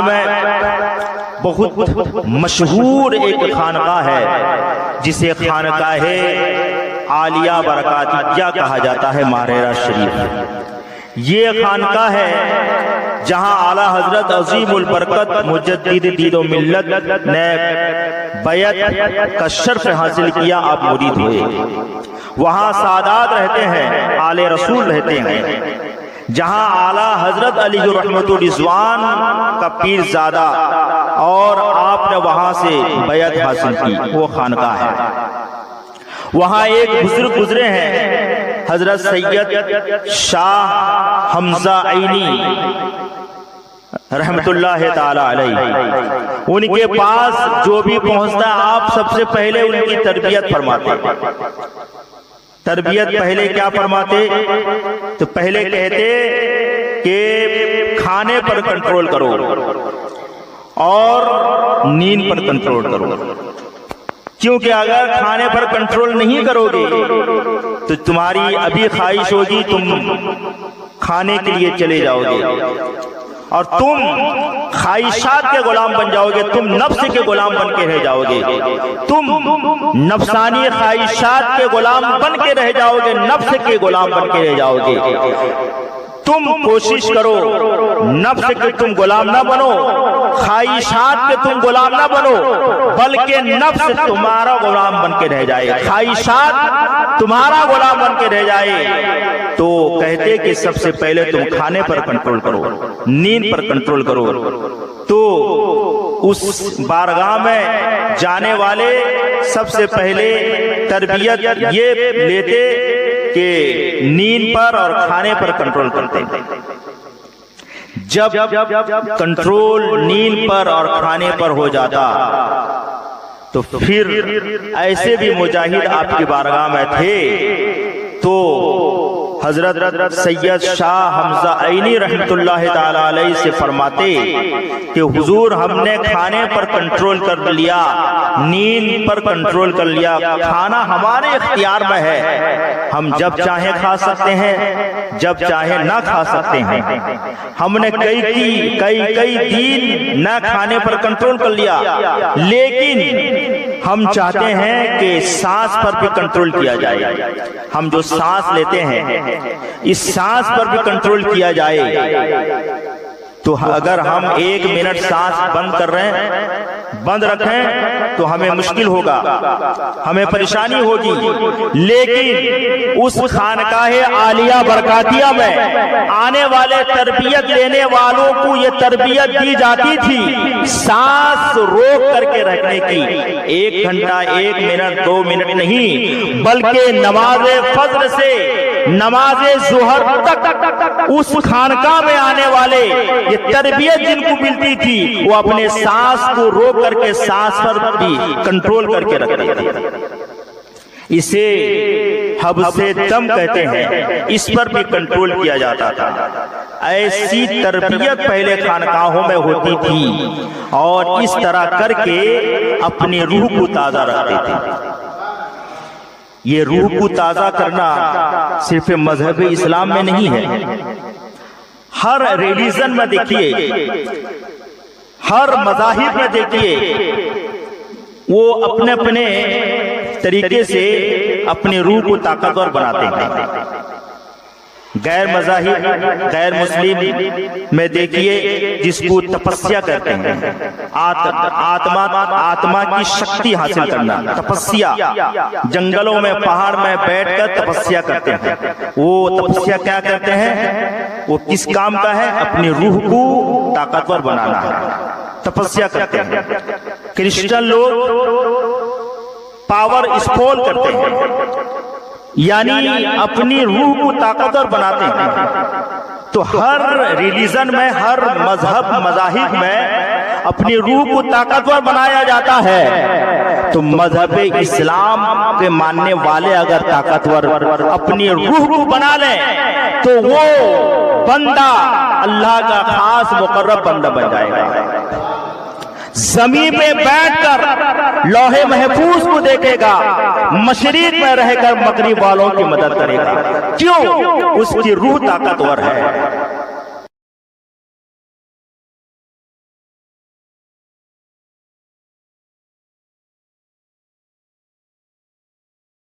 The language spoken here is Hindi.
में बहुत मशहूर एक खानका है जिसे खानकाहे आलिया बरकातिया कहा जाता है मारेरा शरीफ। ये खानका है जहां आला हजरत अजीमुल बरकत मुजद्दिद दीन मिल्लत ने बैत का शर्फ हासिल किया, आप मुरीद हुए। वहां सादात रहते हैं, आले रसूल रहते हैं। जहां आला हजरत अली रहमतुल रिजवान का पीरजादा और आपने वहां से बैत हासिल की, वो खानका है। वहां एक बुजुर्ग गुजरे हैं, हजरत सैयद शाह हमजा ऐनी रहमतुल्लाह ताला अलैहि। उनके पास जो भी पहुंचता है आप सबसे पहले उनकी तरबियत फरमाते। तरबियत पहले क्या फरमाते? तो पहले कहते कि खाने पर कंट्रोल करो और नींद पर कंट्रोल करो, क्योंकि अगर खाने पर कंट्रोल नहीं करोगे तो तुम्हारी अभी ख्वाहिश होगी, तुम खाने के लिए चले जाओगे और तुम ख्वाहिशात के गुलाम बन जाओगे, तुम नफ्स के गुलाम बन के रह जाओगे, तुम नफ्सानी ख्वाहिशात के गुलाम बन के रह जाओगे, नफ्स के गुलाम बन के रह जाओगे। तुम कोशिश करो नफ्स के तुम गुलाम ना बनो, ख्वाहिशात के तुम गुलाम ना बनो, बल्कि नफ्स तुम्हारा गुलाम बन के रह जाए, ख्वाहिशात तुम्हारा गुलाम बन के रह जाए। तो कहते कि सबसे पहले तुम खाने पर कंट्रोल करो, नींद पर कंट्रोल करो। तो उस बारगाह में जाने वाले सबसे पहले तरबियत ये लेते कि नींद पर और खाने पर कंट्रोल करते। जब कंट्रोल नींद पर और खाने पर हो जाता तो फिर ऐसे भी मुजाहिद आपकी बारगाह में थे। तो हजरत सैयद शाह हमजा ऐनी रहमतुल्लाह ताला अलैहि से फरमाते कि हुजूर हमने खाने पर कंट्रोल कर लिया, नींद पर कंट्रोल कर लिया, खाना हमारे इख्तियार में है, हम जब चाहे खा सकते हैं, जब चाहे ना खा सकते हैं। हमने कई दिन न खाने पर कंट्रोल कर लिया, लेकिन हम चाहते हैं कि सांस पर भी कंट्रोल किया जाए। हम जो सांस लेते हैं इस सांस पर भी कंट्रोल किया जाए। तो अगर हम 1 मिनट सांस बंद कर रहे हैं, बंद रखें तो हमें मुश्किल होगा, हमें परेशानी होगी। लेकिन उस खानकाहे आलिया बरकातिया में आने वाले तरबियत लेने वालों को ये तरबियत दी जाती थी सांस रोक करके रखने की। 1 घंटा 1 मिनट 2 मिनट नहीं, बल्कि नमाज़े फज्र से नमाज़े ज़ुहर तक उस खानका में आने वाले ये तरबियत जिनको मिलती थी वो अपने सांस को रोक करके सांस पर भी कंट्रोल करके रखते थे। इसे हब्से दम कहते हैं, इस पर भी कंट्रोल किया जाता था। ऐसी तरबियत पहले खानकाहों में होती थी और इस तरह करके अपनी रूह को ताजा रखते थे। ये रूह को ताजा करना सिर्फ मजहब इस्लाम में नहीं है, हर रिलीजन में देखिए, हर मज़ाहिब में देखिए, वो अपने अपने तरीके से अपने रूह को ताकतवर बनाते हैं। गैर मज़ाहिब गैर मुस्लिम में देखिए जिसको तपस्या कहते हैं, आत्मा की शक्ति हासिल करना, तपस्या, जंगलों में पहाड़ में बैठकर तपस्या करते हैं। वो तपस्या क्या करते हैं, वो किस काम का है, अपनी रूह को ताकतवर बनाना है, तपस्या करते हैं। क्रिश्चियन लोग पावर स्पोल करते हैं, यानी अपनी रूह को ताकतवर बनाते हैं। तो हर रिलीजन में, हर मज़ाहिब में अपनी रूह को ताकतवर बनाया जाता है। तो मजहब इस्लाम के मानने वाले अगर ताकतवर अपनी रूह को बना लें तो वो बंदा अल्लाह का खास मुकर्रब बंदा बन जाएगा। जमीन पे बैठकर लौहे महफूज को देखेगा, मशरिक में रहकर मगरिब वालों की मदद करेगा। क्यों? उसकी रूह ताकतवर है।